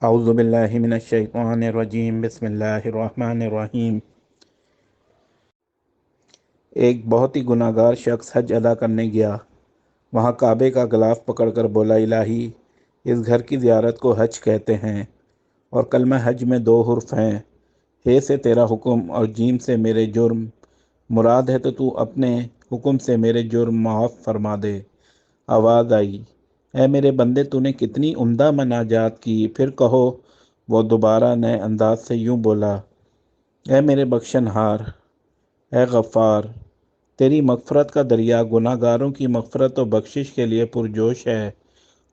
اعوذ باللہ من الشیطان الرجیم، بسم اللہ الرحمن الرحیم۔ ایک بہت ہی گناہ گار شخص حج ادا کرنے گیا۔ وہاں کعبے کا غلاف پکڑ کر بولا، الہی، اس گھر کی زیارت کو حج کہتے ہیں، اور کلمہ حج میں 2 حرف ہیں، ہے سے تیرا حکم اور جیم سے میرے جرم۔ مراد ہے تو اپنے حکم سے میرے جرم معاف فرما دے۔ آواز آئی، اے میرے بندے، تو نے کتنی عمدہ مناجات کی۔ پھر کہو۔ وہ دوبارہ نئے انداز سے یوں بولا، اے میرے بخشن ہار، اے غفار، تیری مغفرت کا دریا گناہ گاروں کی مغفرت و بخشش کے لیے پرجوش ہے،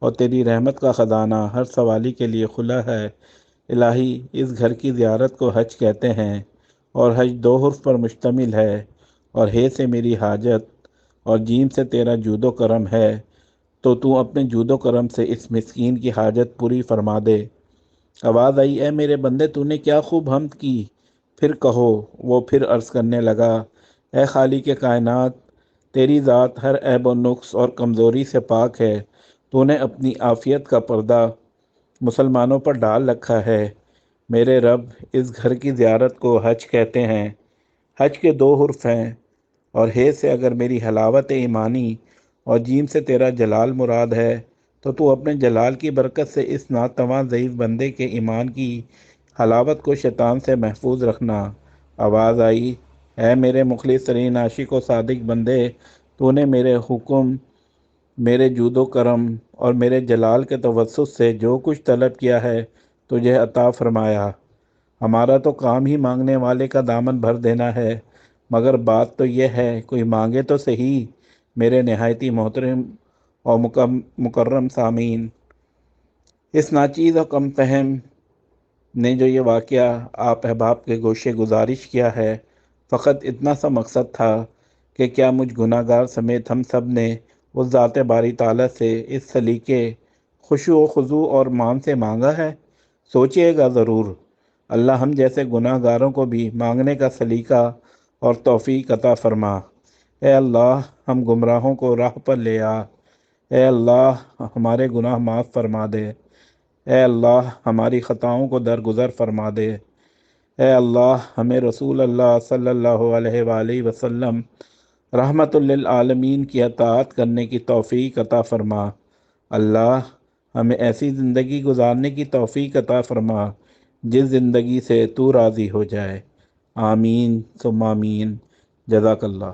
اور تیری رحمت کا خزانہ ہر سوالی کے لیے کھلا ہے۔ الہی، اس گھر کی زیارت کو حج کہتے ہیں، اور حج 2 حرف پر مشتمل ہے، اور ہے سے میری حاجت اور جیم سے تیرا جود و کرم ہے، تو اپنے جود و کرم سے اس مسکین کی حاجت پوری فرما دے۔ آواز آئی، اے میرے بندے، تو نے کیا خوب حمد کی۔ پھر کہو۔ وہ پھر عرض کرنے لگا، اے خالق کائنات، تیری ذات ہر عیب و نقص اور کمزوری سے پاک ہے۔ تو نے اپنی عافیت کا پردہ مسلمانوں پر ڈال رکھا ہے۔ میرے رب، اس گھر کی زیارت کو حج کہتے ہیں۔ حج کے 2 حرف ہیں، اور ہے سے اگر میری حلاوت ایمانی اور جیم سے تیرا جلال مراد ہے، تو اپنے جلال کی برکت سے اس ناتواں ضعیف بندے کے ایمان کی حلاوت کو شیطان سے محفوظ رکھنا۔ آواز آئی، اے میرے مخلص ترین عاشق و صادق بندے، تو نے میرے حکم، میرے جود و کرم اور میرے جلال کے توسط سے جو کچھ طلب کیا ہے تجھے عطا فرمایا۔ ہمارا تو کام ہی مانگنے والے کا دامن بھر دینا ہے، مگر بات تو یہ ہے، کوئی مانگے تو صحیح۔ میرے نہایتی محترم اور مکرم سامعین، اس ناچیز اور کم فہم نے جو یہ واقعہ آپ احباب کے گوشے گزارش کیا ہے، فقط اتنا سا مقصد تھا کہ کیا مجھ گناہ گار سمیت ہم سب نے اس ذات باری تعالیٰ سے اس سلیقے، خشوع و خضوع اور مان سے مانگا ہے؟ سوچئے گا ضرور۔ اللہ ہم جیسے گناہ گاروں کو بھی مانگنے کا سلیقہ اور توفیق عطا فرما۔ اے اللہ، ہم گمراہوں کو راہ پر لے آ۔ اے اللہ، ہمارے گناہ معاف فرما دے۔ اے اللہ، ہماری خطاؤں کو درگزر فرما دے۔ اے اللہ، ہمیں رسول اللہ صلی اللہ علیہ وآلہ وسلم رحمت للعالمین کی اطاعت کرنے کی توفیق عطا فرما۔ اللہ، ہمیں ایسی زندگی گزارنے کی توفیق عطا فرما جس زندگی سے تو راضی ہو جائے۔ آمین ثم آمین۔ جزاک اللہ۔